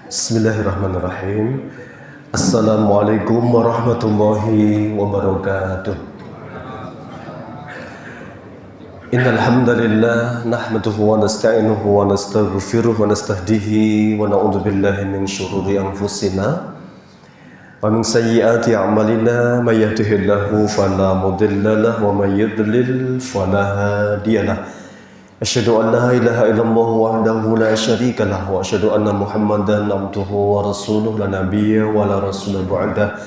Bismillahirrahmanirrahim. Assalamualaikum warahmatullahi wabarakatuh. Innal hamdalillah nahmaduhu wa nasta'inuhu wa nastaghfiruh wa nastahdihi wa na'udzu billahi min syururi anfusina wa min sayyiati a'malina may yahdihillahu fala mudilla lahu wa may yudlil fala hadiyalah. Asyhadu an la ilaha illallah wahdahu la syarika lah wa asyhadu anna Muhammadan abduhu wa rasuluh la nabiyya wa la rasula ba'dah.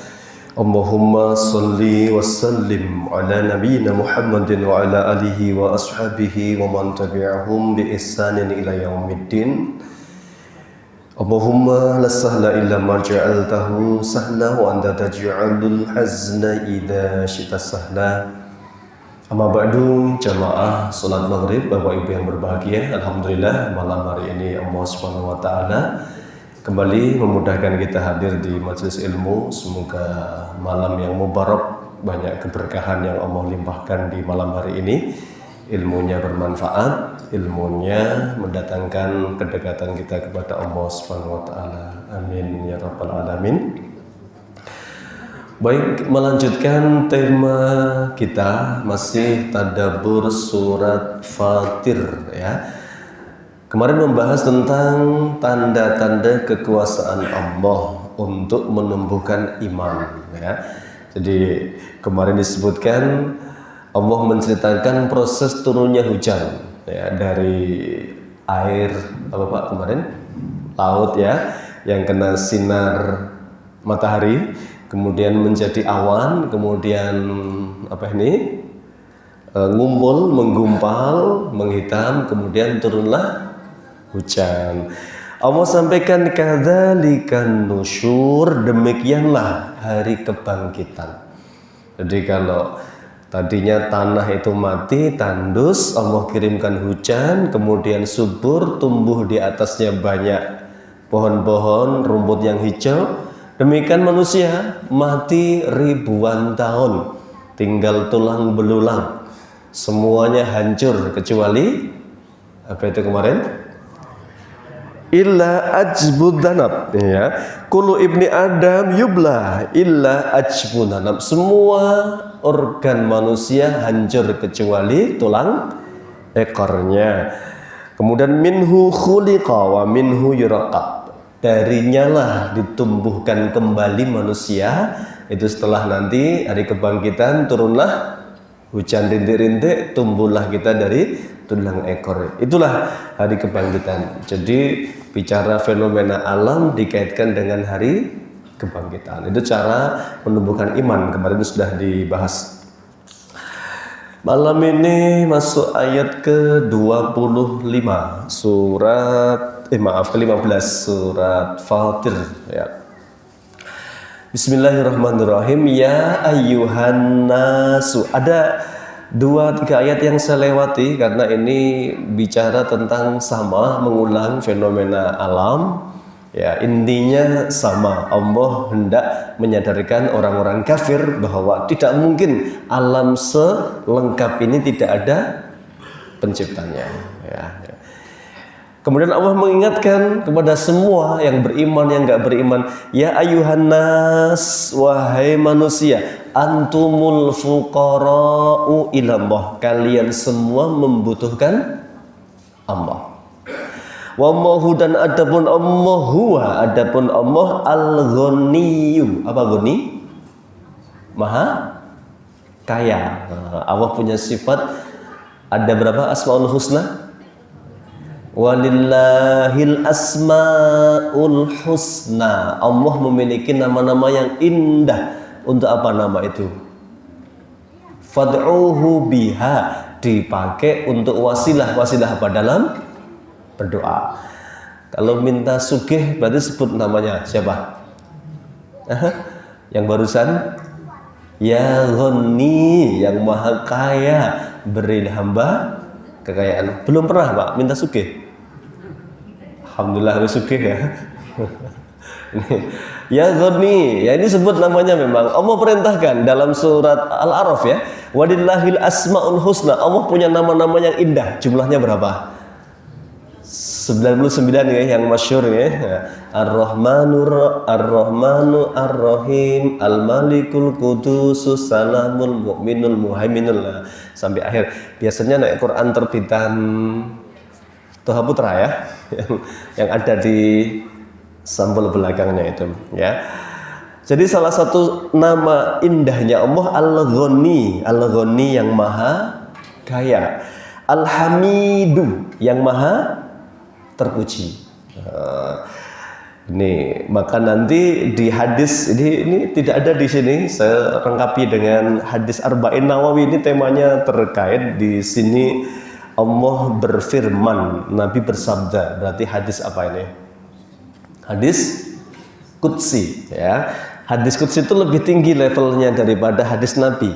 Allahumma salli wa sallim ala nabiyyina Muhammadin wa ala alihi wa ashabihi wa man tabi'ahum bi ihsanin ila yaumiddin. Allahumma la sahla illa ma ja'altahu sahla wa anta taj'alul hazna idza syi'ta sahla. Amma ba'du, jamaah salat maghrib, Bapak Ibu yang berbahagia. Alhamdulillah malam hari ini Allah Subhanahu wa taala kembali memudahkan kita hadir di majelis ilmu. Semoga malam yang mubarak, banyak keberkahan yang Allah limpahkan di malam hari ini. Ilmunya bermanfaat, ilmunya mendatangkan kedekatan kita kepada Allah Subhanahu wa taala. Amin ya rabbal alamin. Baik, melanjutkan tema kita masih tadabbur surat Fatir ya. Kemarin membahas tentang tanda-tanda kekuasaan Allah untuk menumbuhkan iman ya. Jadi kemarin disebutkan Allah menceritakan proses turunnya hujan ya, dari air apa Pak kemarin? Laut ya, yang kena sinar matahari, kemudian menjadi awan, kemudian apa ini? Ngumpul, menggumpal, menghitam, kemudian turunlah hujan. Allah sampaikan kadzalikan nusyur, demikianlah hari kebangkitan. Jadi kalau tadinya tanah itu mati, tandus, Allah kirimkan hujan, kemudian subur, tumbuh di atasnya banyak pohon-pohon, rumput yang hijau. Demikian manusia mati ribuan tahun, tinggal tulang belulang, semuanya hancur kecuali apa itu kemarin? Illa ajbudanab ya. Kullu ibni Adam yubla illa ajbudanab. Semua organ manusia hancur kecuali tulang ekornya. Kemudian minhu khuliqa wa minhu yuraqab. Darinya lah ditumbuhkan kembali manusia. Itu setelah nanti hari kebangkitan turunlah hujan rintik-rintik, tumbuhlah kita dari tulang ekor. Itulah hari kebangkitan. Jadi bicara fenomena alam dikaitkan dengan hari kebangkitan. Itu cara menumbuhkan iman, kemarin sudah dibahas. Malam ini masuk ayat ke-25 surat ke-15 surat Fatir ya. Bismillahirrahmanirrahim. Ya ayyuhan nasu. Ada 2-3 ayat yang saya lewati karena ini bicara tentang sama, mengulang fenomena alam ya. Intinya sama, Allah hendak menyadarkan orang-orang kafir bahwa tidak mungkin alam selengkap ini tidak ada penciptanya ya. Kemudian Allah mengingatkan kepada semua yang beriman, yang enggak beriman, ya ayyuhan nas, wahai manusia, antumul fuqara'u ilallah, kalian semua membutuhkan Allah. Wa mahu, dan adapun Allah huwa, adapun Allah al-ghaniyyu. Apa ghani? Maha kaya. Allah punya sifat, ada berapa asmaul husna? Walillahil asmaul husna. Allah memiliki nama-nama yang indah. Untuk apa nama itu? Fad'uhu biha, dipakai untuk wasilah. Wasilah apa dalam berdoa? Kalau minta sugih berarti sebut namanya siapa? Yang barusan, ya Ghani, yang maha kaya, beri hamba kekayaan. Belum pernah Pak minta sugih? Alhamdulillah sugih ya. Ya Ghani, ya ini sebut namanya memang. Allah perintahkan dalam surat Al-A'raf ya. Walillahil asmaul husna. Allah punya nama-nama yang indah. Jumlahnya berapa? 99 ya yang masyhur ya. Ar-Rahmanu Ar-Rahim Al-Malikul Qudusus Salamul Mu'minul Muhaiminul sampai akhir. Biasanya naik Quran terbitan Toha Putra ya yang ada di sampul belakangnya itu ya. Jadi salah satu nama indahnya Allah Al-Ghani, Al-Ghani yang maha kaya, Al-Hamidu yang maha terpuji. Ini maka nanti di hadis ini tidak ada di sini, saya lengkapi dengan hadis Arba'in Nawawi. Ini temanya terkait di sini. Allah berfirman, Nabi bersabda. Berarti hadis apa ini? Hadis Qudsi ya. Hadis Qudsi itu lebih tinggi levelnya daripada hadis Nabi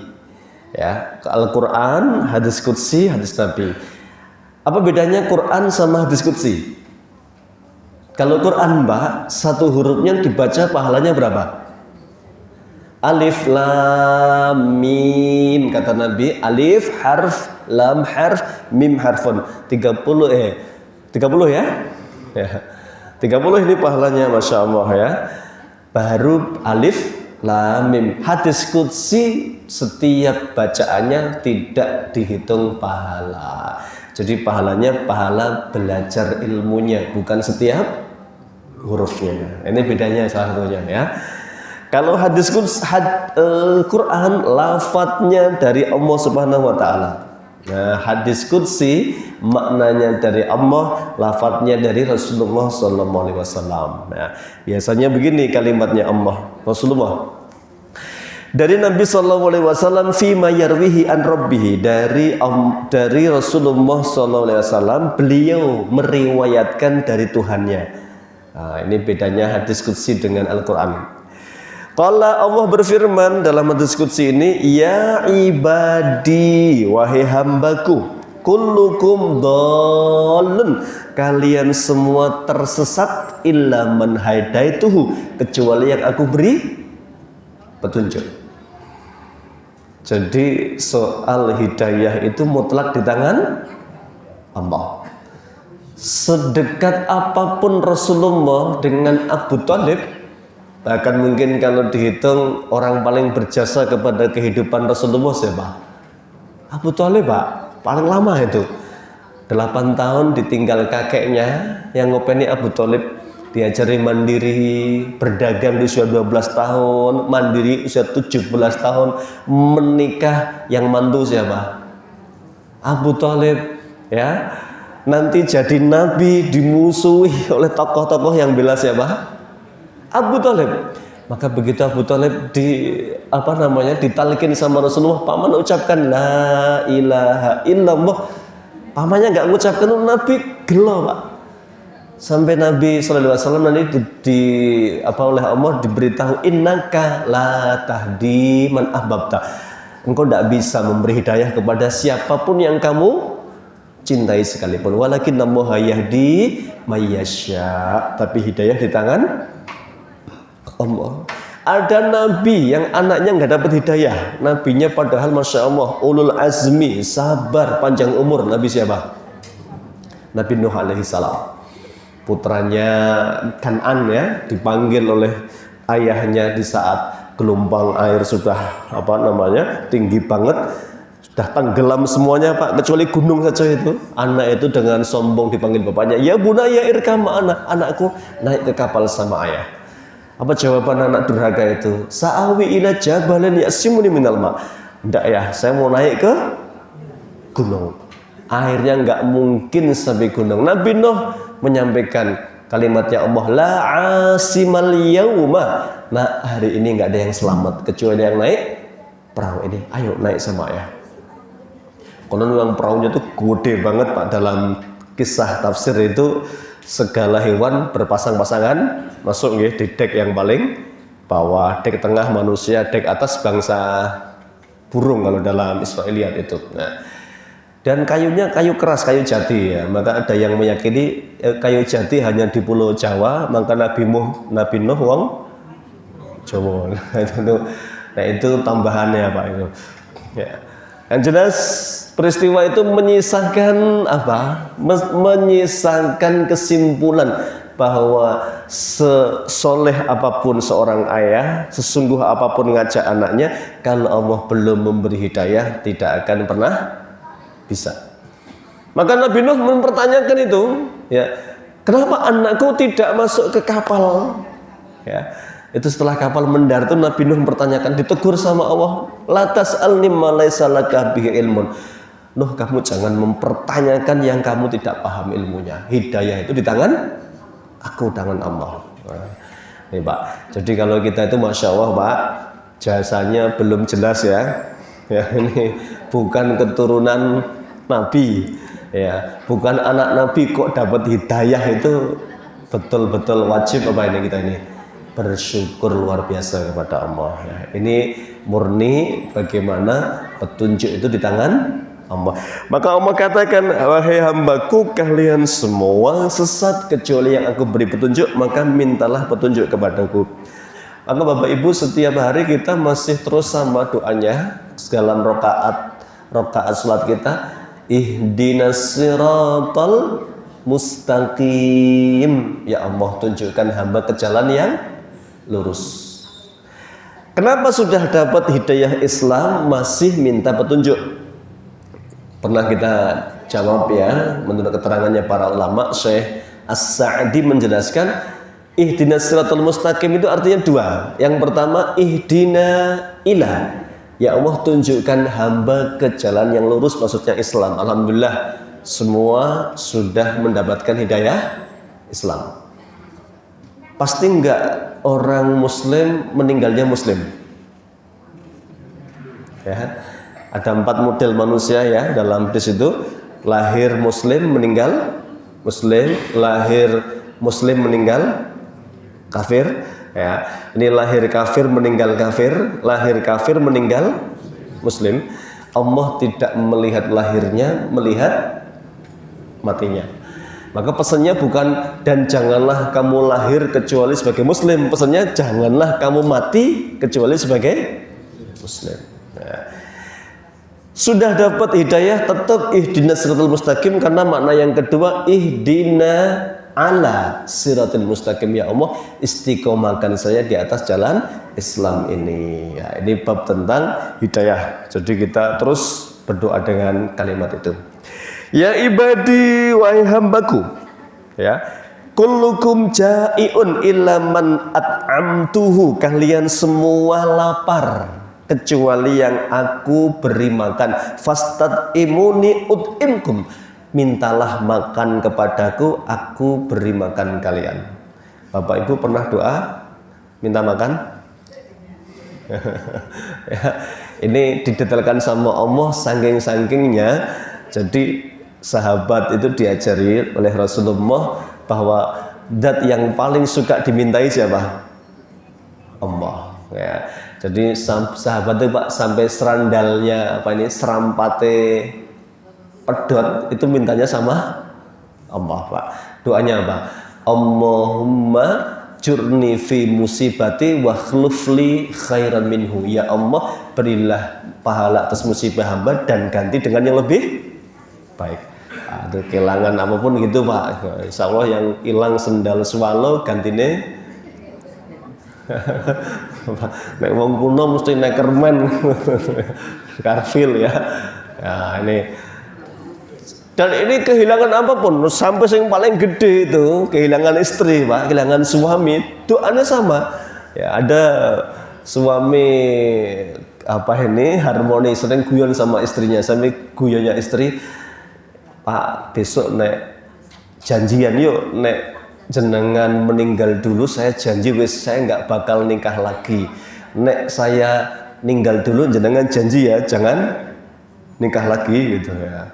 ya. Al-Quran, hadis Qudsi, hadis Nabi. Apa bedanya Quran sama hadis Qudsi? Kalau Quran Mbak, satu hurufnya dibaca pahalanya berapa? Alif Lam Mim, kata Nabi. Alif harf, lam harf, mim harfun. 30 ya? Ya. 30 ini pahalanya, Masya Allah ya. Baru alif lam mim. Hadis Qudsi setiap bacaannya tidak dihitung pahala. Jadi pahalanya pahala belajar ilmunya, bukan setiap hurufnya. Ini bedanya salah satunya ya. Kalau hadis Quran lafadznya dari Allah Subhanahu wa taala. Nah, hadis Qudsi maknanya dari Allah, lafadznya dari Rasulullah sallallahu alaihi wasallam. Nah, biasanya begini kalimatnya Allah, Rasulullah. Dari Nabi sallallahu alaihi wasallam fi ma yarwihi an rabbih, dari Rasulullah sallallahu alaihi wasallam beliau meriwayatkan dari Tuhannya. Nah, ini bedanya hadis Qudsi dengan Al-Qur'an. Qala Allah berfirman dalam hadis Qudsi ini, ya ibadi, wahai hambaku, kullukum dhalun, kalian semua tersesat illa man hadaituhu, kecuali yang aku beri petunjuk. Jadi soal hidayah itu mutlak di tangan Allah. Sedekat apapun Rasulullah dengan Abu Thalib, bahkan mungkin kalau dihitung orang paling berjasa kepada kehidupan Rasulullah siapa? Abu Thalib Pak, paling lama itu 8 tahun ditinggal kakeknya yang ngopeni Abu Thalib, diajari mandiri, berdagang di usia 12 tahun, mandiri usia 17 tahun, menikah yang mantu siapa? Abu Thalib ya. Nanti jadi nabi dimusuhi oleh tokoh-tokoh yang bela siapa? Abu Thalib. Maka begitu Abu Thalib ditalkin sama Rasulullah, paman ucapkan la ilaha illallah. Pamannya nggak mengucapkan, Nabi gelo Pak. Sampai Nabi sallallahu alaihi wasallam nanti oleh Allah diberitahu, innaka la tahdi man ahbabta. Engkau tidak bisa memberi hidayah kepada siapapun yang kamu cintai sekalipun. Walakinnallaha yahdi may yasha. Tapi hidayah di tangan Allah. Ada nabi yang anaknya nggak dapat hidayah. Nabinya padahal Masya Allah ulul azmi, sabar, panjang umur. Nabi siapa? Nabi Nuh alaihi salam. Putranya Kan'an ya, dipanggil oleh ayahnya di saat gelombang air sudah tinggi banget, sudah tenggelam semuanya Pak, kecuali gunung saja itu. Anak itu dengan sombong dipanggil bapaknya, ya bunaya irkam ma'ana, anakku naik ke kapal sama ayah. Apa jawaban anak durhaka itu? Sa'awi ila jabalin ya'simuni minal ma'. Enggak ya, saya mau naik ke gunung. Akhirnya enggak mungkin sampai gunung. Nabi Nuh menyampaikan kalimatnya Allah, la asimal yauma. Nah, hari ini enggak ada yang selamat kecuali yang naik perahu ini. Ayo naik sama ayah. Konon yang perahunya itu gede banget Pak. Dalam kisah tafsir itu segala hewan berpasang-pasangan masuk di dek yang paling bawah, dek tengah manusia, dek atas bangsa burung kalau dalam Israiliyat itu. Nah, dan kayunya kayu keras, kayu jati ya. Maka ada yang meyakini kayu jati hanya di Pulau Jawa, maka Nabi Nuh wong Jawa. Nah itu tambahannya Pak itu. Ya. Yang jelas Peristiwa itu menyisakan apa? Menyisakan kesimpulan bahwa sesoleh apapun seorang ayah, sesungguh apapun ngajak anaknya, kalau Allah belum memberi hidayah, tidak akan pernah bisa. Maka Nabi Nuh mempertanyakan itu, ya, kenapa anakku tidak masuk ke kapal? Ya, itu setelah kapal mendarat itu Nabi Nuh mempertanyakan, ditegur sama Allah, la tas'alni ma laysa laka bihi ilmun. Nuh, kamu jangan mempertanyakan yang kamu tidak paham ilmunya. Hidayah itu di tangan aku, tangan Allah. Nah, ini Pak, jadi kalau kita itu Masya Allah Pak, jasanya belum jelas ya. Ya, ini bukan keturunan Nabi, ya, bukan anak Nabi kok dapat hidayah, itu betul-betul wajib apa ini kita ini bersyukur luar biasa kepada Allah. Ya, ini murni bagaimana petunjuk itu di tangan Allah. Maka Allah katakan, wahai hambaku, kalian semua sesat kecuali yang aku beri petunjuk, maka mintalah petunjuk kepadaku. Maka Bapak Ibu, setiap hari kita masih terus sama doanya dalam rokaat salat kita, ihdinas siratal mustaqim. Ya Allah, tunjukkan hamba ke jalan yang lurus. Kenapa sudah dapat hidayah Islam masih minta petunjuk? Pernah kita jawab ya, menurut keterangannya para ulama. Syekh As-Sa'di menjelaskan, ihdinas siratal mustaqim itu artinya dua. Yang pertama, ihdina ila, ya Allah tunjukkan hamba ke jalan yang lurus, maksudnya Islam. Alhamdulillah semua sudah mendapatkan hidayah Islam. Pasti enggak orang muslim meninggalnya muslim, ya. Ada 4 model manusia ya dalam hadis itu, lahir muslim meninggal muslim, lahir muslim meninggal kafir, ya. Ini lahir kafir meninggal kafir, lahir kafir meninggal muslim. Allah tidak melihat lahirnya, melihat matinya. Maka pesannya bukan dan janganlah kamu lahir kecuali sebagai muslim, pesannya janganlah kamu mati kecuali sebagai muslim. Ya. Sudah dapat hidayah, tetap ihdinas siratal mustaqim, karena makna yang kedua, ihdina ala siratal mustaqim, ya Allah istiqomahkan saya di atas jalan Islam ini. Ya, ini bab tentang hidayah. Jadi kita terus berdoa dengan kalimat itu. Ya ibadi, wahai hambaku, ya, kullukum ja'iun illa man at'amtuhu, kalian semua lapar kecuali yang aku beri makan. Fastad imuni ut'imkum, mintalah makan kepadaku, aku beri makan kalian. Bapak Ibu pernah doa minta makan? Ya, ini didetailkan sama Allah saking-sakingnya. Jadi sahabat itu diajari oleh Rasulullah bahwa zat yang paling suka dimintai siapa? Allah. Ya. Jadi sahabat itu Pak, sampai serandalnya apa ini, serampate pedot itu mintanya sama Allah Pak. Doanya apa? Allahumma jurni fi musibati wa khlufli khairan minhu. Ya Allah, berilah pahala atas musibah hamba dan ganti dengan yang lebih baik. Ada kehilangan apapun gitu Pak, insya Allah yang hilang sendal swallow gantine nek wong kuno mesti Neckerman Carville ya. Ya ini, dan ini kehilangan apapun, sampai yang paling gede itu kehilangan istri Pak, kehilangan suami, doanya sama. Ya ada suami apa ini harmoni, sering guyon sama istrinya, sampai guyonnya istri, Pak besok nek janjian yuk, nek jenengan meninggal dulu saya janji wis saya nggak bakal nikah lagi. Nek saya ninggal dulu jenengan janji ya jangan nikah lagi gitu ya.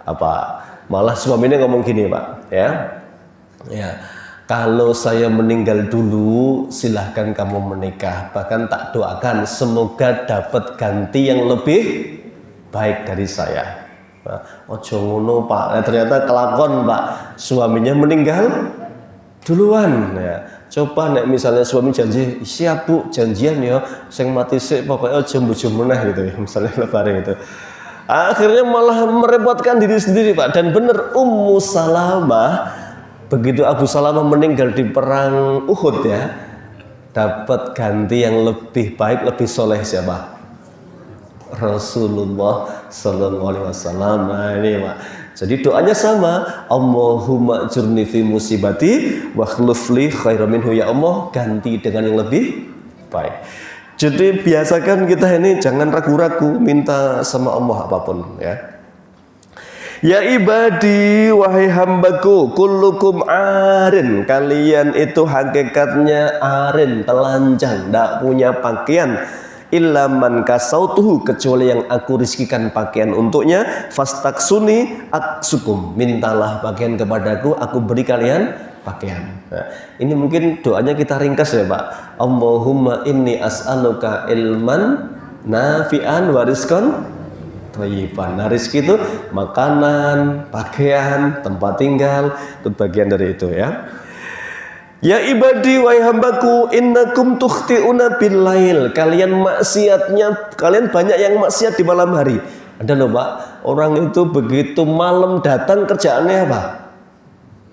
Apa malah suaminya ngomong gini Pak, ya, ya kalau saya meninggal dulu silahkan kamu menikah, bahkan tak doakan semoga dapat ganti yang lebih baik dari saya. Ojo ngono Pak. Nah, ternyata kelakon Pak, suaminya meninggal duluan ya. Coba nek misalnya suami janji, siap Bu janjian ya, sing mati sik pokoknya aja bojo meneh gitu ya, misalnya lebaran itu. Akhirnya malah merepotkan diri sendiri Pak. Dan benar Ummu Salamah, begitu Abu Salamah meninggal di perang Uhud ya, dapat ganti yang lebih baik, lebih soleh siapa? Rasulullah Sallallahu Alaihi Wasallam. Nah ini Pak. Jadi doanya sama, Allahumma jurni fi musibati wa khlufli khairan minhu, ya Allah ganti dengan yang lebih baik. Jadi biasakan kita ini jangan ragu-ragu minta sama Allah apapun ya. Ya ibadi, wahai hambaku, kullukum arin, kalian itu hakikatnya arin, telanjang, tidak punya pakaian. Illa man kasautuhu, kecuali yang aku rizkikan pakaian untuknya. Fastaksuni aksukum, mintalah pakaian kepadaku, aku beri kalian pakaian. Nah, ini mungkin doanya kita ringkas ya Pak. Allahumma inni as'aluka ilman nafi'an wa rizqan thayyiban. Nah, rizki itu makanan, pakaian, tempat tinggal, itu bagian dari itu ya. Ya ibadi, wahai hambaku, innakum tukhti'una bil lail, kalian maksiatnya, kalian banyak yang maksiat di malam hari. Ada loh Pak, orang itu begitu malam datang kerjaannya apa?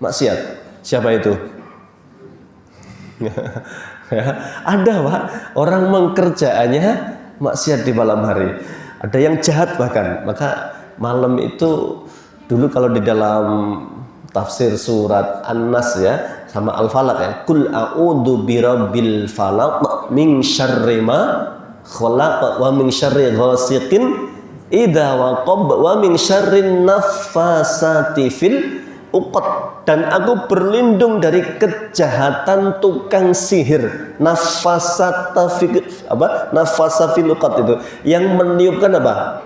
Maksiat. Siapa itu? Ya, ada Pak, orang mengkerjaannya maksiat di malam hari. Ada yang jahat bahkan. Maka malam itu dulu kalau di dalam tafsir surat An-Nas ya, sama Al-Falaq ya, kul a'udzu birabbil falaq min syarri ma khalaq wa min syarri ghasiqin idza waqab wa min syarrin naffasati fil uqad, dan aku berlindung dari kejahatan tukang sihir. Nafasata fil uqad itu yang meniupkan apa?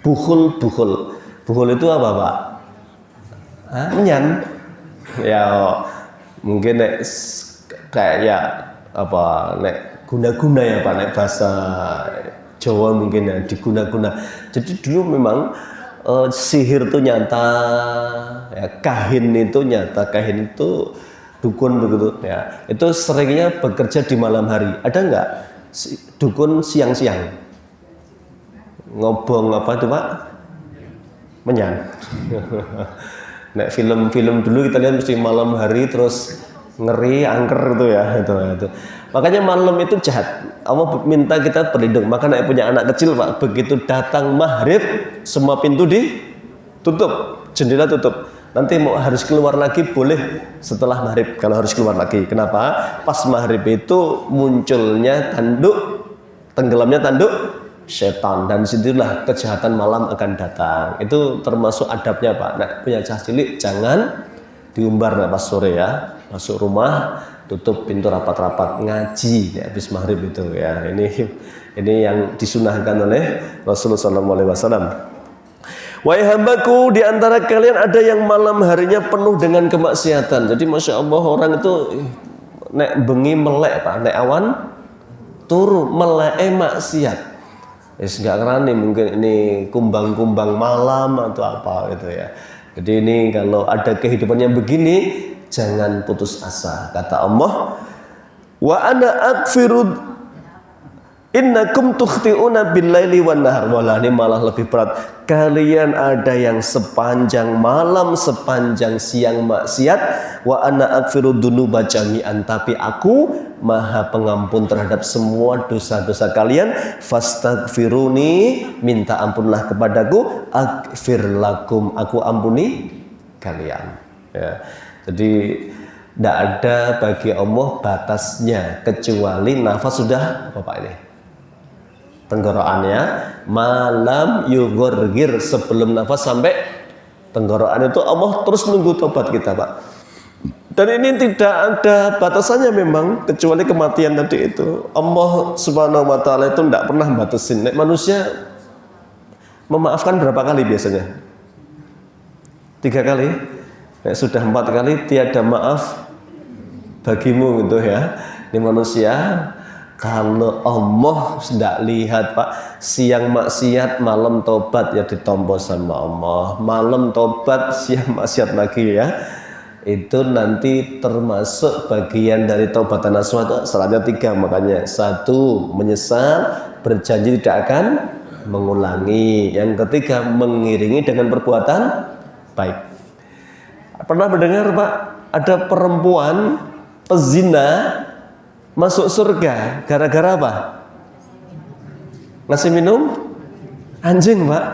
Bukhul. Bukhul itu apa Pak? Menyan. Ya mungkin kayak apa guna-guna ya Pak, nek bahasa Jawa mungkin ya diguna-guna. Jadi dulu memang sihir itu nyata ya, kahin itu nyata, kahin itu dukun begitu ya, itu seringnya bekerja di malam hari. Ada nggak dukun siang-siang ngobong apa itu Pak? Menyan. Nek film-film dulu kita lihat mesti malam hari terus ngeri, angker itu ya, itu. Makanya malam itu jahat. Allah minta kita berlindung. Maka nek punya anak kecil Pak, begitu datang maghrib semua pintu ditutup, jendela tutup. Nanti mau harus keluar lagi boleh setelah maghrib kalau harus keluar lagi. Kenapa? Pas maghrib itu munculnya tenggelamnya tanduk setan, dan disitulah kejahatan malam akan datang. Itu termasuk adabnya Pak. Nah, punya cah cilik jangan diumbar pas sore ya, masuk rumah tutup pintu rapat-rapat, ngaji ya, habis maghrib itu ya. Ini yang disunahkan oleh Rasulullah SAW. Wahai hambaku, di antara kalian ada yang malam harinya penuh dengan kemaksiatan. Jadi masya Allah, orang itu nek bengi melek Pak, nek awan turu melek maksiat. Nggak ngerani, mungkin ini kumbang-kumbang malam atau apa gitu ya. Jadi ini kalau ada kehidupan yang begini, jangan putus asa. Kata Allah, wa ana akfiru innakum tukhti'una bil-laili wan nahar. Walah, ini malah lebih berat. Kalian ada yang sepanjang malam, sepanjang siang maksiat. Wa ana akfiru dzunuba jami'an, tapi aku Maha pengampun terhadap semua dosa-dosa kalian. Fastaghfiruni, minta ampunlah kepadaku, aghfir lakum, aku ampuni kalian ya. Jadi tidak ada bagi Allah batasnya kecuali nafas sudah apa Pak ini? Tenggorokannya malam yugorgir, sebelum nafas sampai tenggorokan itu Allah terus menunggu tobat kita Pak. Dan ini tidak ada batasannya memang, kecuali kematian tadi itu. Allah Subhanahu wa Ta'ala itu tidak pernah batasin. Nek manusia memaafkan berapa kali biasanya? 3 kali. Nek sudah 4 kali tiada maaf bagimu gitu ya. Ini manusia. Kalau Allah tidak lihat Pak, siang maksiat malam tobat ya ditompo sama Allah. Malam tobat siang maksiat lagi ya. Itu nanti termasuk bagian dari taubatan nasuha. Syaratnya 3, makanya 1 menyesal, berjanji tidak akan mengulangi. Yang ketiga, mengiringi dengan perbuatan baik. Pernah mendengar Pak, ada perempuan pezina masuk surga gara-gara apa? Ngasih minum anjing Pak.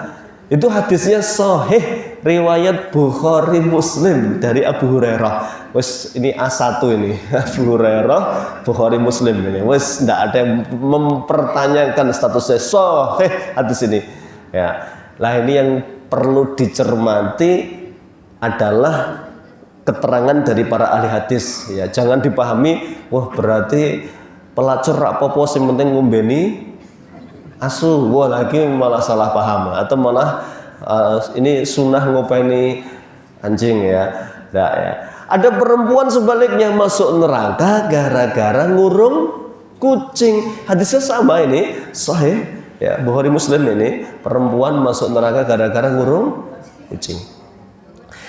Itu hadisnya sahih, riwayat Bukhari Muslim dari Abu Hurairah. Wes ini A1 ini Abu Hurairah, Bukhari Muslim ini. Wes ndak ada yang mempertanyakan statusnya, sahih hadis ini. Ya, lah ini yang perlu dicermati adalah keterangan dari para ahli hadis. Ya, jangan dipahami, wah berarti pelacur apa-apa sing penting ngombeni asu, wah lagi malah salah paham atau malah ini sunnah ngopeni anjing ya. Nah, ya. Ada perempuan sebaliknya masuk neraka gara-gara ngurung kucing. Hadisnya sama ini, sahih ya, Bukhari Muslim ini, perempuan masuk neraka gara-gara ngurung kucing.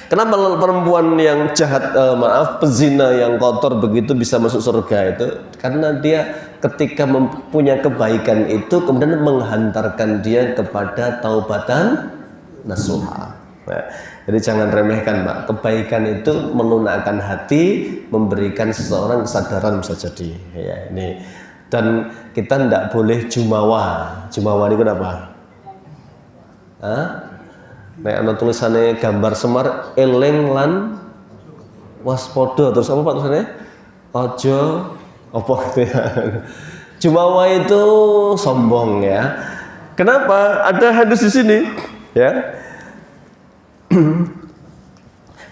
Kenapa perempuan yang jahat, pezina yang kotor begitu bisa masuk surga itu? Karena dia ketika mempunyai kebaikan itu kemudian menghantarkan dia kepada taubatan nasuha. Nah, jadi jangan remehkan Pak, kebaikan itu melunakkan hati, memberikan seseorang kesadaran bisa jadi. Ya, ini. Dan kita tidak boleh jumawa. Jumawa itu apa? Hah? Nek ana tulisannya gambar Semar eling lan waspada, terus apa Pak tulisannya? Ojo apa gitu ya. Jumawa itu sombong ya. Kenapa? Ada hadis di sini ya.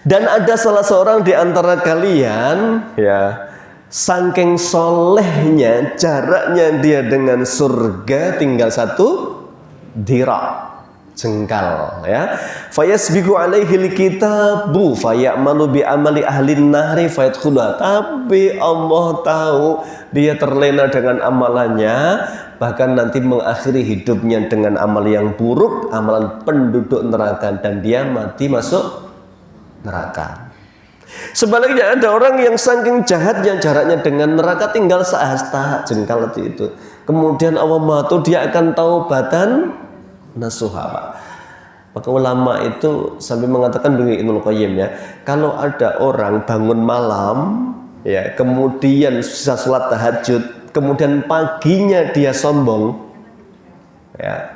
Dan ada salah seorang di antara kalian ya, saking solehnya, jaraknya dia dengan surga tinggal 1 dira', jengkal ya. Fayasbiqu alaihi alkitabu fayamalu bi amali ahlin nahri fayadkhuluha. Tapi Allah tahu dia terlena dengan amalannya, bahkan nanti mengakhiri hidupnya dengan amal yang buruk, amalan penduduk neraka, dan dia mati masuk neraka. Sebaliknya ada orang yang saking jahatnya, jaraknya dengan neraka tinggal sehasta jengkal itu. Kemudian Allah matu, dia akan taubatan nasuha Pak. Maka ulama itu sampai mengatakan begini, Ibnu Qayyim ya, kalau ada orang bangun malam ya, kemudian bisa sholat tahajud, kemudian paginya dia sombong ya,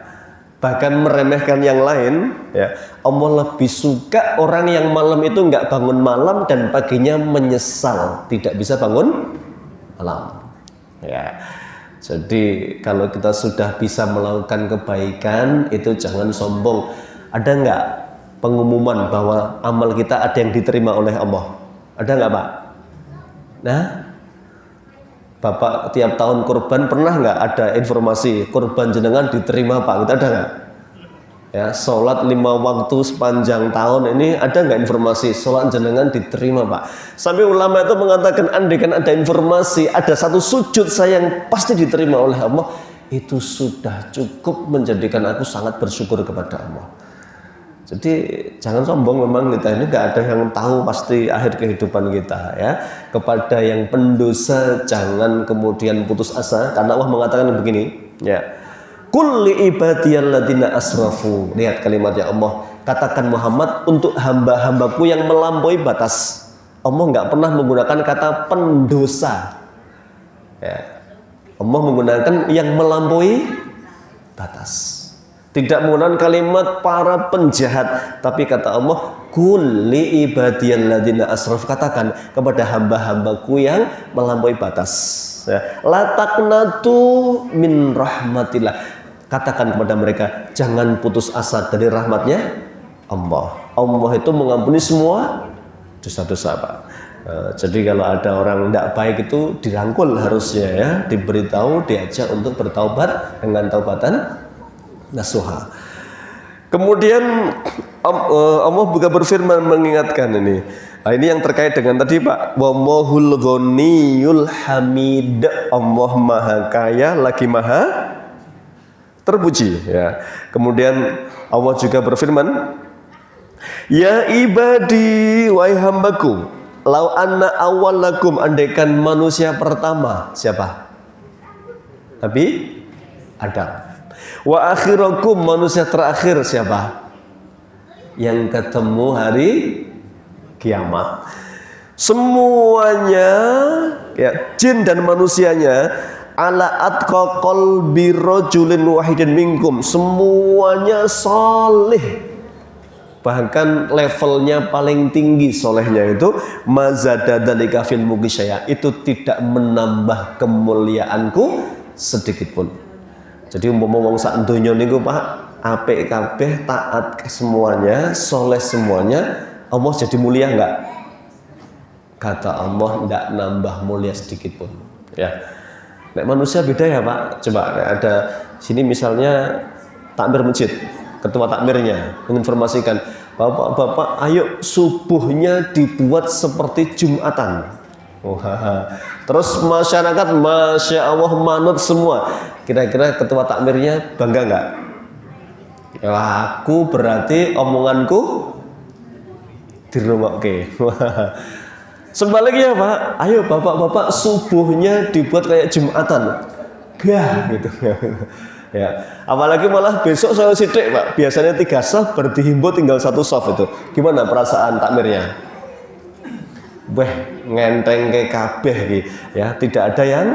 bahkan meremehkan yang lain ya, Allah lebih suka orang yang malam itu nggak bangun malam dan paginya menyesal tidak bisa bangun malam ya. Jadi kalau kita sudah bisa melakukan kebaikan itu jangan sombong. Ada nggak pengumuman bahwa amal kita ada yang diterima oleh Allah? Ada nggak Pak? Nah, Bapak tiap tahun kurban pernah nggak ada informasi kurban jenengan diterima Pak? Kita ada nggak? Ya, sholat 5 waktu sepanjang tahun ini ada nggak informasi sholat jenengan diterima Pak? Sampai ulama itu mengatakan andai kan ada informasi ada 1 sujud saya yang pasti diterima oleh Allah, itu sudah cukup menjadikan aku sangat bersyukur kepada Allah. Jadi jangan sombong, memang kita ini nggak ada yang tahu pasti akhir kehidupan kita ya. Kepada yang pendosa jangan kemudian putus asa, karena Allah mengatakan begini ya. Qul li ibadiyalladzina asrafu. Lihat kalimatnya Allah. Katakan Muhammad untuk hamba-hambaku yang melampaui batas. Allah nggak pernah menggunakan kata pendosa. Ya. Allah menggunakan yang melampaui batas. Tidak menggunakan kalimat para penjahat, tapi kata Allah, qul li ibadiyalladzina asrafu. Katakan kepada hamba-hambaku yang melampaui batas. Ya. La taqnatu min rahmatillah. Katakan kepada mereka, jangan putus asa dari rahmatnya Allah. Allah itu mengampuni semua dosa-dosa Pak. Jadi kalau ada orang tidak baik itu dirangkul harusnya ya, diberitahu, diajak untuk bertaubat dengan taubatan nasuha. Kemudian Allah juga berfirman mengingatkan ini. Nah, ini yang terkait dengan tadi Pak. Wallahul ghaniyul hamid. Allah Maha Kaya lagi Maha terpuji ya. Kemudian Allah juga berfirman, ya ibadi wahai hambaku, lau anna awalakum, andaikan manusia pertama siapa? Nabi Adam. Wa akhirakum, manusia terakhir siapa? Yang ketemu hari kiamat. Semuanya ya, jin dan manusianya ala atqa qalbi rajulin wahidin minkum, semuanya saleh. Bahkan levelnya paling tinggi solehnya itu mazada dzalika fil mulki syai'a, itu tidak menambah kemuliaanku sedikit pun. Jadi umpama wong sak donya niku Pak, apik kabeh, taat semuanya, soleh semuanya, Allah jadi mulia enggak? Kata Allah enggak nambah mulia sedikit pun. Ya. Nek manusia beda ya Pak. Coba ada sini misalnya takmir masjid, ketua takmirnya menginformasikan, bapak-bapak ayo subuhnya dibuat seperti Jumatan. Terus masyarakat Masya Allah manut semua. Kira-kira ketua takmirnya bangga nggak? Ya, aku berarti omonganku dirungokke. Sebaliknya Pak, ayo bapak-bapak subuhnya dibuat kayak Jumatan. Gah gitu. Ya, apalagi malah besok saya sidik Pak, biasanya 3 saf berdihimbau tinggal 1 saf itu. Gimana perasaan takmirnya? Weh, ngenteng ke kabeh gitu ya, tidak ada yang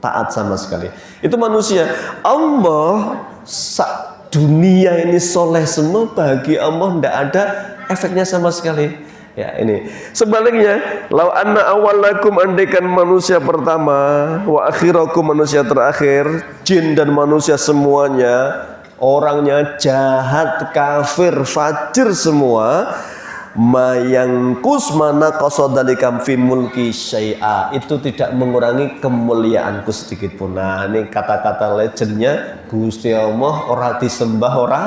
taat sama sekali. Itu manusia. Allah sak dunia ini soleh semua, bagi Allah tidak ada efeknya sama sekali. Ya ini. Sebaliknya, lau anna awalakum, andaikan manusia pertama, wa akhirakum, manusia terakhir, jin dan manusia semuanya, orangnya jahat, kafir, fajir semua, mayangkus mana qasadzalikam fi mulki syai'a, itu tidak mengurangi kemuliaanku sedikit pun. Nah, ini kata-kata legendnya Gusti Allah ora disembah ora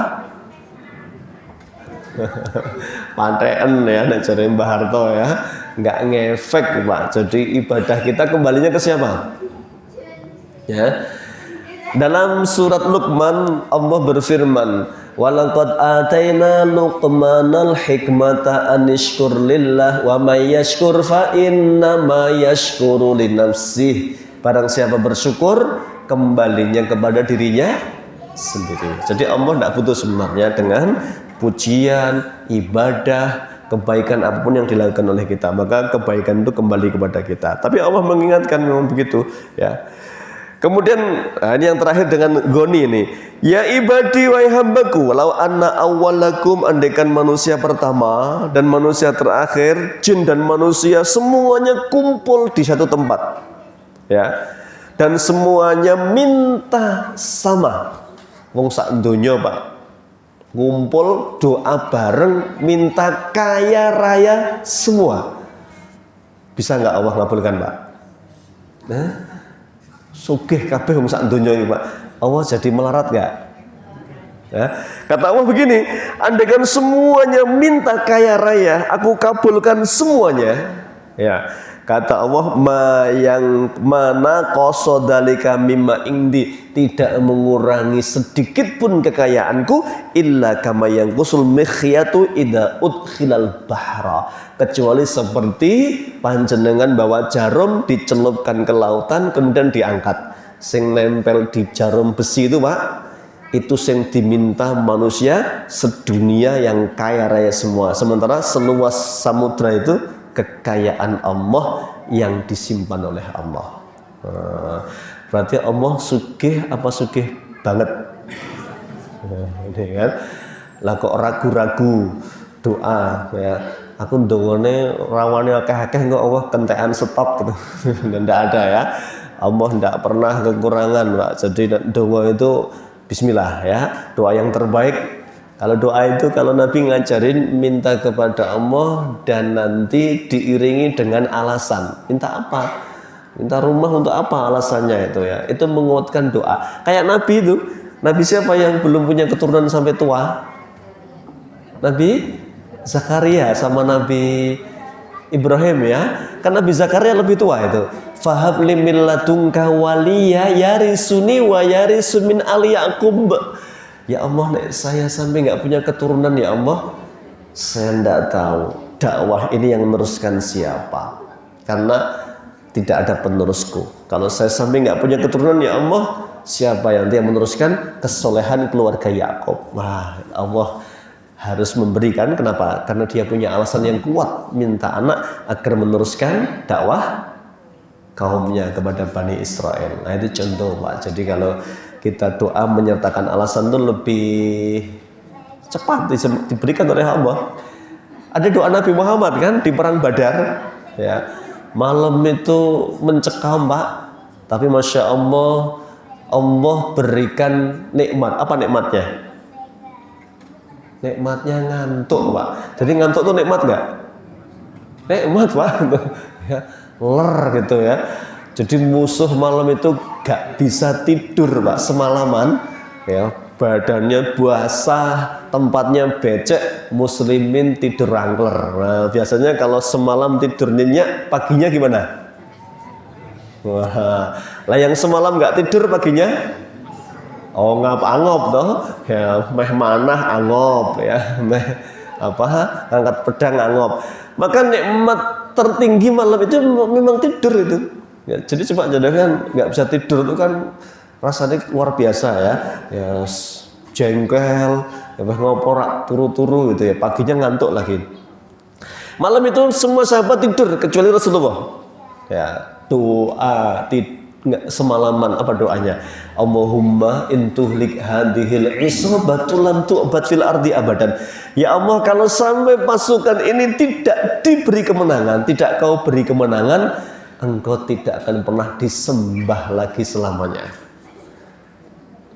pantean ya, nek jare Mbah Harto ya, nggak ngefek Pak. Jadi ibadah kita kembalinya ke siapa? Ya. Dalam surat Luqman Allah berfirman, walaqad ataina luqmanal hikmata anishkur lillah wa may yashkur fa inna ma yashkuru li nafsih. Barang siapa bersyukur, kembalinya kepada dirinya sendiri. Jadi Allah tidak butuh sebenarnya dengan pujian, ibadah, kebaikan apapun yang dilakukan oleh kita, maka kebaikan itu kembali kepada kita. Tapi Allah mengingatkan memang begitu ya. Kemudian ini yang terakhir dengan goni ini, ya ibadi wahai hambaku, walau anna awwalakum, andaikan manusia pertama dan manusia terakhir, jin dan manusia semuanya kumpul di satu tempat ya, dan semuanya minta sama. Wong sak donya Pak ngumpul doa bareng minta kaya raya semua, bisa nggak Allah ngabulkan Pak? Nah, sugih kabeh wong sak donya iki Pak, Allah jadi melarat nggak? Ya, kata Allah begini, andaikan semuanya minta kaya raya, aku kabulkan semuanya. Ya, kata Allah, yang mana qasadalika mimma indi, tidak mengurangi sedikit pun kekayaanku, illa kama yanqusul mikhyatu idza udkhilal bahra, kecuali seperti panjenengan bawa jarum dicelupkan ke lautan kemudian diangkat. Sing nempel di jarum besi itu Pak, itu sing diminta manusia sedunia yang kaya raya semua, sementara seluas samudra itu kekayaan Allah yang disimpan oleh Allah. Berarti Allah sugih apa sugih banget? Ini kan, lah kok ragu-ragu doa ya. Aku ndongone rawane akeh-akeh kok Allah kentekan stop gitu. Dan tidak ada ya. Allah tidak pernah kekurangan Pak. Jadi doa itu bismillah ya, doa yang terbaik. Kalau doa itu, kalau Nabi ngajarin minta kepada Allah dan nanti diiringi dengan alasan. Minta apa? Minta rumah untuk apa alasannya itu ya? Itu menguatkan doa. Kayak Nabi itu, Nabi siapa yang belum punya keturunan sampai tua? Nabi Zakaria sama Nabi Ibrahim ya. Kan Nabi Zakaria lebih tua itu. Fahab li min ladunka waliya yarisuni wa yarisu min ali Yaqub. Ya Allah, nek saya sampai nggak punya keturunan ya Allah, saya tidak tahu dakwah ini yang meneruskan siapa, karena tidak ada penerusku. Kalau saya sampai nggak punya keturunan ya Allah, siapa yang dia meneruskan kesolehan keluarga Yakub. Wah, Allah harus memberikan. Kenapa? Karena dia punya alasan yang kuat minta anak agar meneruskan dakwah kaumnya kepada Bani Israel. Nah itu contoh Pak. Jadi kalau kita doa menyertakan alasan itu lebih cepat diberikan oleh Allah. Ada doa Nabi Muhammad kan di perang Badar, ya, malam itu mencekam Pak, tapi masya Allah, Allah berikan nikmat. Apa nikmatnya? Nikmatnya ngantuk Pak. Jadi ngantuk tuh nikmat nggak? Nikmat Pak. Ya, ler gitu ya. Jadi musuh malam itu gak bisa tidur Pak semalaman, ya, badannya basah, tempatnya becek, muslimin tidur angler. Nah, biasanya kalau semalam tidur nyenyak, paginya gimana? Wah, lah yang semalam gak tidur paginya, oh ngap angop toh, ya meh manah angop, ya meh apa angkat pedang angop. Maka nikmat tertinggi malam itu memang tidur itu. Ya, jadi coba jadikan nggak bisa tidur itu kan rasanya luar biasa ya. Ya jengkel, ya ngoporak turu-turu gitu ya. Paginya ngantuk lagi. Malam itu semua sahabat tidur kecuali Rasulullah. Ya doa semalaman apa doanya? Allahumma intuhlik hadhil isabatul lam tu'bad fil ardi abadan. Ya Allah, kalau sampai pasukan ini tidak diberi kemenangan, tidak kau beri kemenangan, engkau tidak akan pernah disembah lagi selamanya.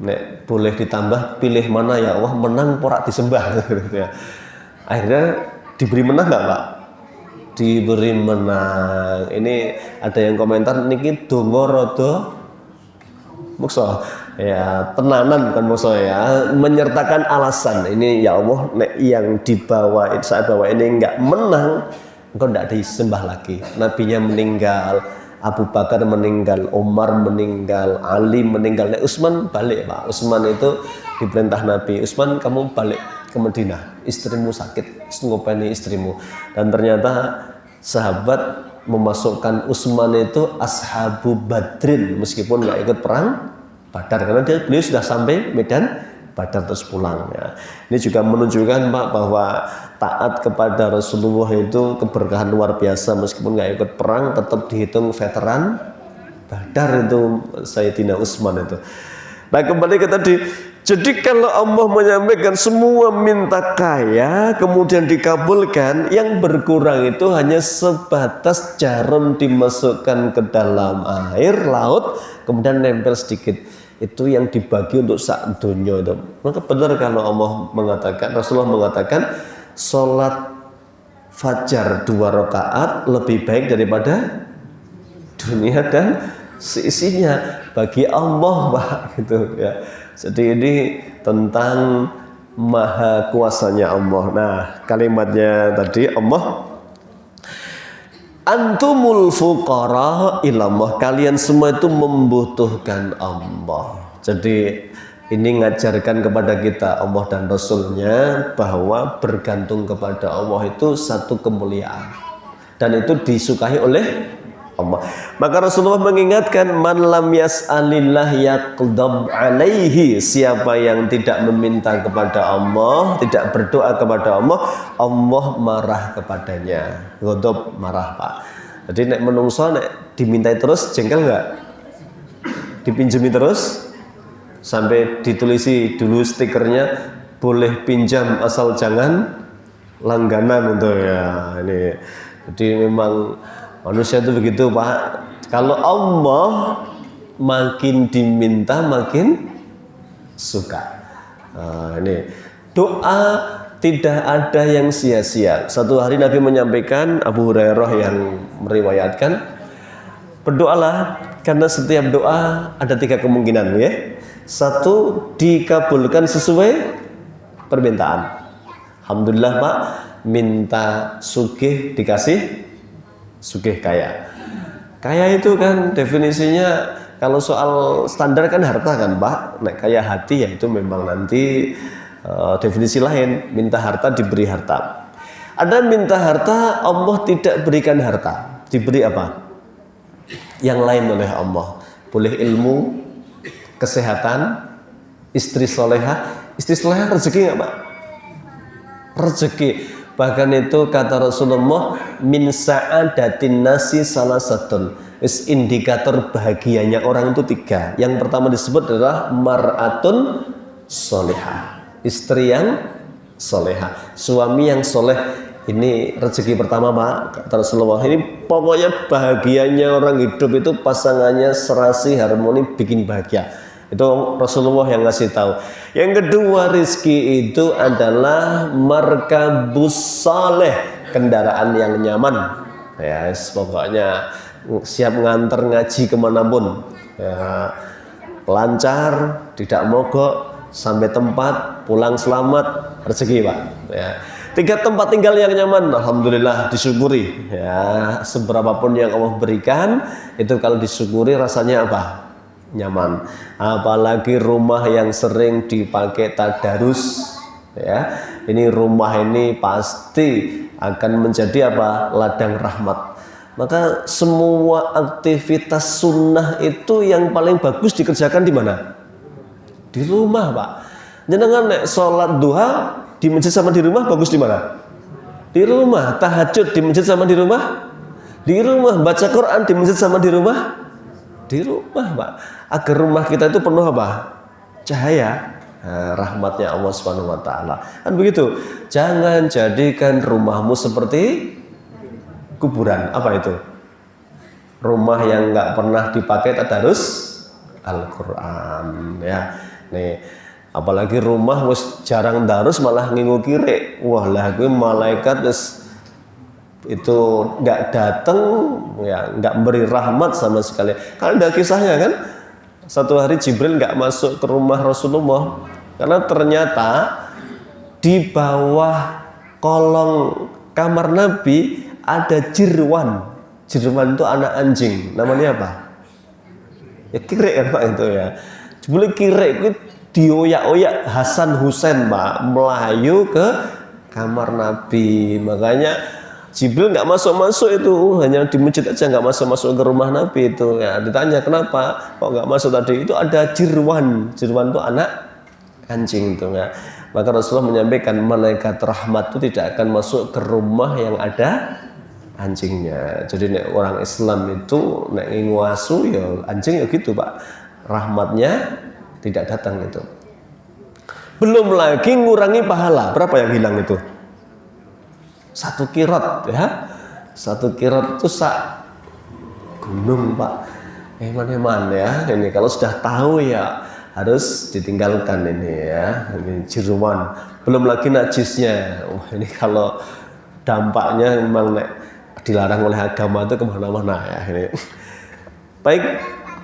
Nek boleh ditambah, pilih mana ya Allah, menang porak disembah. Akhirnya diberi menang nggak Pak? Diberi menang. Ini ada yang komentar niki donga rada muksa ya, tenanan bukan muksa ya, menyertakan alasan. Ini ya Allah, nek yang dibawa saya bawa ini nggak menang, engkau tidak disembah lagi. Nabinya meninggal, Abu Bakar meninggal, Umar meninggal, Ali meninggal. Nek Utsman balik Pak. Utsman itu diperintah Nabi, Utsman kamu balik ke Madinah, istrimu sakit, ngopeni istrimu. Dan ternyata sahabat memasukkan Utsman itu ashabu Badrin meskipun nggak ikut perang Badar, karena beliau sudah sampai medan Badar terus pulang ya. Ini juga menunjukkan Pak bahwa taat kepada Rasulullah itu keberkahan luar biasa, meskipun nggak ikut perang tetap dihitung veteran Badar itu Sayyidina Utsman itu. Nah kembali ke tadi, jadi kalau Allah menyampaikan semua minta kaya kemudian dikabulkan, yang berkurang itu hanya sebatas jarum dimasukkan ke dalam air laut kemudian nempel sedikit. Itu yang dibagi untuk sak dunia itu. Maka benar kalau Allah mengatakan, Rasulullah mengatakan sholat fajar 2 rakaat lebih baik daripada dunia dan seisinya bagi Allah Pak gitu ya. Jadi ini tentang maha kuasanya Allah. Nah kalimatnya tadi Allah, antumul fuqara ilallah, kalian semua itu membutuhkan Allah. Jadi ini ngajarkan kepada kita Allah dan Rasulnya bahwa bergantung kepada Allah itu satu kemuliaan dan itu disukai oleh Allah. Maka Rasulullah mengingatkan, man lam yas'alillah yaqdab alaihi, siapa yang tidak meminta kepada Allah, tidak berdoa kepada Allah, Allah marah kepadanya. Ghadab, marah Pak. Jadi nek menungso nek dimintai terus jengkel nggak? Dipinjemi terus sampai ditulisi dulu stikernya, boleh pinjam asal jangan langganan itu ya. Ini jadi memang manusia itu begitu Pak. Kalau Allah makin diminta makin suka. Nah, ini doa tidak ada yang sia-sia. Satu hari Nabi menyampaikan, Abu Hurairah yang meriwayatkan, berdoalah karena setiap doa ada 3 kemungkinan ya. 1, dikabulkan sesuai permintaan. Alhamdulillah Pak, minta sugih dikasih sugih kaya. Kaya itu kan definisinya kalau soal standar kan harta kan Pak. Nek kaya hati ya itu memang nanti definisi lain. Minta harta diberi harta. Ada minta harta Allah tidak berikan harta. Diberi apa? Yang lain oleh Allah. Boleh ilmu, kesehatan, istri soleha. Istri soleha rezeki nggak Pak? Rezeki. Bahkan itu kata Rasulullah, min sa'adatin nasi salasatun. Indikator bahagianya orang itu 3. Yang pertama disebut adalah mar'atun soleha, istri yang soleha, suami yang soleh. Ini rezeki pertama Pak, kata Rasulullah. Ini pokoknya bahagianya orang hidup itu pasangannya serasi, harmoni, bikin bahagia. Itu Rasulullah yang ngasih tahu. Yang kedua, rizki itu adalah markabus saleh, kendaraan yang nyaman. Ya, pokoknya siap nganter ngaji kemanapun. Ya, lancar, tidak mogok, sampai tempat, pulang selamat, rezeki Pak. Ya. 3 tempat tinggal yang nyaman, alhamdulillah, disyukuri. Ya, seberapapun yang Allah berikan, itu kalau disyukuri rasanya apa? Nyaman. Apalagi rumah yang sering dipakai tadarus, ya. Ini rumah ini pasti akan menjadi apa? Ladang rahmat. Maka semua aktivitas sunnah itu yang paling bagus dikerjakan di mana? Di rumah Pak. Jangan sholat duha di masjid sama di rumah bagus di mana? Di rumah. Tahajud di masjid sama di rumah? Di rumah. Baca Quran di masjid sama di rumah? Di rumah Pak. Agar rumah kita itu penuh apa? Cahaya. Nah, rahmatnya Allah Subhanahu wa taala. Kan begitu. Jangan jadikan rumahmu seperti kuburan. Apa itu? Rumah yang nggak pernah dipakai tadarus Al-Quran, ya. Nih, apalagi rumah wis jarang darus malah ngingu kire. Wah lah, gue malaikat itu nggak datang, ya nggak beri rahmat sama sekali. Kan ada kisahnya kan? Satu hari Jibril nggak masuk ke rumah Rasulullah karena ternyata di bawah kolong kamar Nabi ada jirwan. Jirwan itu anak anjing. Namanya apa? Ya kire kan Pak itu ya. Boleh kire itu dioyak-oyak Hasan Husain Pak, melayu ke kamar Nabi. Makanya Jibril nggak masuk-masuk itu, hanya di masjid aja, nggak masuk-masuk ke rumah Nabi itu. Ya, ditanya kenapa kok nggak masuk tadi? Itu ada jirwan. Jirwan itu anak anjing itu ya. Maka Rasulullah menyampaikan malaikat rahmat itu tidak akan masuk ke rumah yang ada anjingnya. Jadi orang Islam itu nek nguasu ya anjing ya gitu Pak. Rahmatnya tidak datang itu. Belum lagi ngurangi pahala. Berapa yang hilang itu? 1 kirot ya. 1 kirot itu sak gunung Pak. Eman-eman ya. Ini kalau sudah tahu ya harus ditinggalkan ini ya. Ini jirwan. Belum lagi najisnya. Wah, ini kalau dampaknya memang dilarang oleh agama itu kemana-mana ya. Ini. Baik.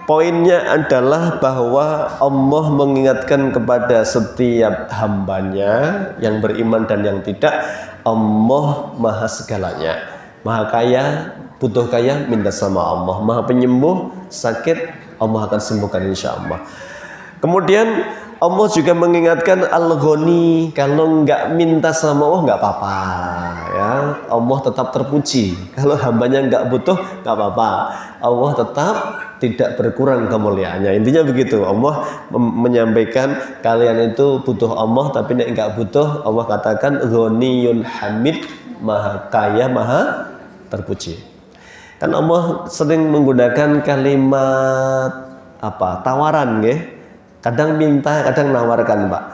Poinnya adalah bahwa Allah mengingatkan kepada setiap hambanya yang beriman dan yang tidak, Allah maha segalanya, maha kaya, butuh kaya minta sama Allah, maha penyembuh sakit Allah akan sembuhkan insya Allah. Kemudian Allah juga mengingatkan Al-Ghani, kalau nggak minta sama Allah nggak apa-apa ya, Allah tetap terpuji. Kalau hambanya nggak butuh nggak apa-apa, Allah tetap tidak berkurang kemuliaannya. Intinya begitu. Allah menyampaikan kalian itu butuh Allah, tapi nek nggak butuh Allah katakan Ghaniyun Hamid, maha kaya, maha terpuji. Kan Allah sering menggunakan kalimat apa? Tawaran, ya. Kadang minta, kadang nawarkan, Pak.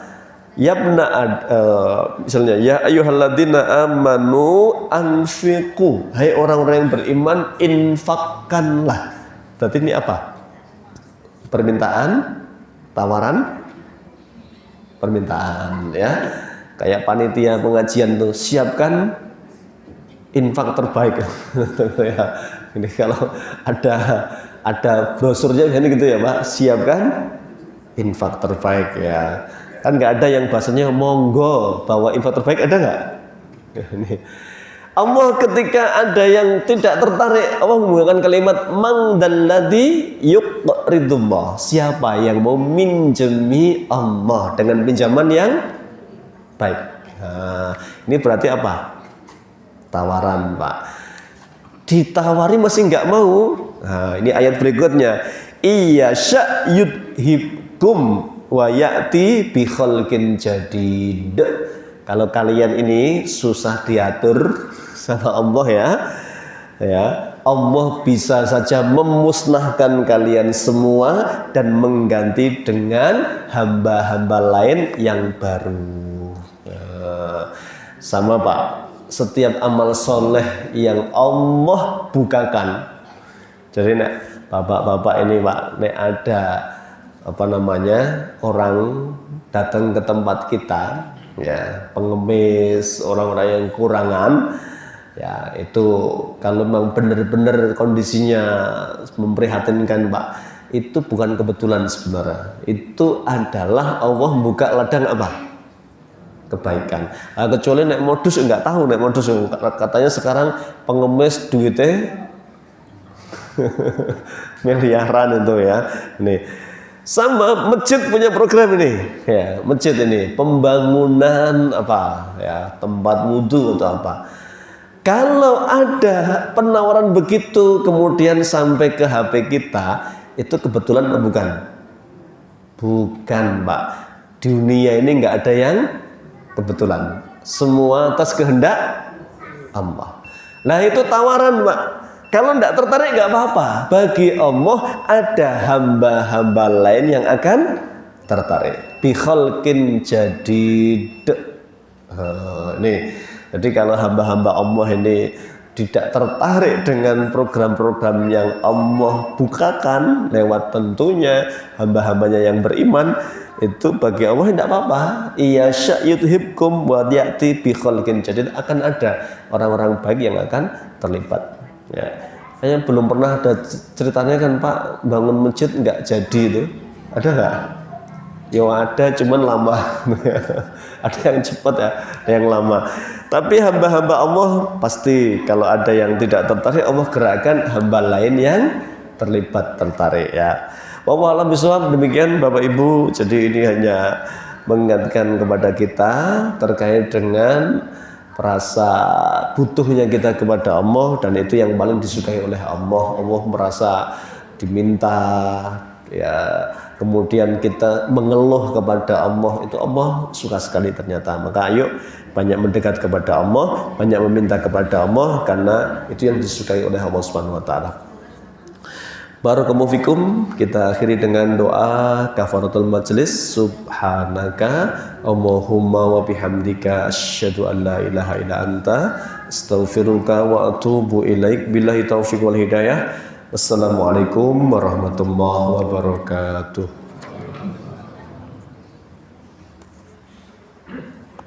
Misalnya ya ayyuhalladzina amanu anfiqu, hai orang-orang yang beriman, infakkanlah. Berarti ini apa? Permintaan, tawaran, permintaan ya. Kayak panitia pengajian tuh, siapkan infak terbaik. Ya, ini kalau ada brosurnya ini gitu ya Pak, siapkan infak terbaik ya. Kan nggak ada yang bahasanya monggo bawa infak terbaik, ada nggak? Ini Allah ketika ada yang tidak tertarik, Allah menggunakan kalimat man dalladzi yuqridullah, siapa yang mau minjemi Allah dengan pinjaman yang baik. Nah, ini berarti apa? Tawaran, Pak. Ditawari masih nggak mau. Nah, ini ayat berikutnya. Iya sya'yudhibkum bikum wa ya'ti bi khalqin jadid. Kalau kalian ini susah diatur sama Allah ya, Allah bisa saja memusnahkan kalian semua dan mengganti dengan hamba-hamba lain yang baru. Sama Pak, setiap amal soleh yang Allah bukakan. Jadi nek bapak-bapak ini Pak, nek ada orang datang ke tempat kita, ya pengemis, orang-orang yang kurangan, ya itu kalau memang benar-benar kondisinya memprihatinkan Pak, itu bukan kebetulan sebenarnya, itu adalah Allah buka ladang kebaikan. Nah, kecuali nek modus enggak tahu, nek modus katanya sekarang pengemis duitnya miliaran itu ya. Nih sama masjid punya program ini ya, masjid ini pembangunan tempat wudhu atau apa. Kalau ada penawaran begitu kemudian sampai ke HP kita, itu kebetulan atau bukan? Bukan Pak, di dunia ini nggak ada yang kebetulan, semua atas kehendak Allah. Nah itu tawaran Pak. Kalau tidak tertarik nggak apa-apa. Bagi Allah ada hamba-hamba lain yang akan tertarik. Bi khalqin jadid. Nih, jadi kalau hamba-hamba Allah ini tidak tertarik dengan program-program yang Allah bukakan lewat tentunya hamba-hambanya yang beriman, itu bagi Allah tidak apa-apa. Iya sya'yudhibkum wa ya'ti bi khalqin jadid. Akan ada orang-orang baik yang akan terlibat. Ya, saya belum pernah ada ceritanya kan Pak, bangun masjid nggak jadi itu, ada nggak? Ya ada, cuman lama. Ada yang cepat ya, ada yang lama. Tapi hamba-hamba Allah pasti kalau ada yang tidak tertarik, Allah gerakkan hamba lain yang tertarik ya. Wallahu a'lam bishawab. Demikian Bapak Ibu. Jadi ini hanya mengingatkan kepada kita terkait dengan rasa butuhnya kita kepada Allah, dan itu yang paling disukai oleh Allah. Allah merasa diminta ya, kemudian kita mengeluh kepada Allah, itu Allah suka sekali ternyata. Maka ayo banyak mendekat kepada Allah, banyak meminta kepada Allah, karena itu yang disukai oleh Allah Subhanahu wa taala. Barakallahu fikum. Kita akhiri dengan doa kafaratul majlis. Subhanaka Allahumma wa bihamdika asyhadu an la ilaha illa anta astaghfiruka wa atubu ilaik. Billahi taufiq wal hidayah. Wassalamualaikum warahmatullahi wabarakatuh.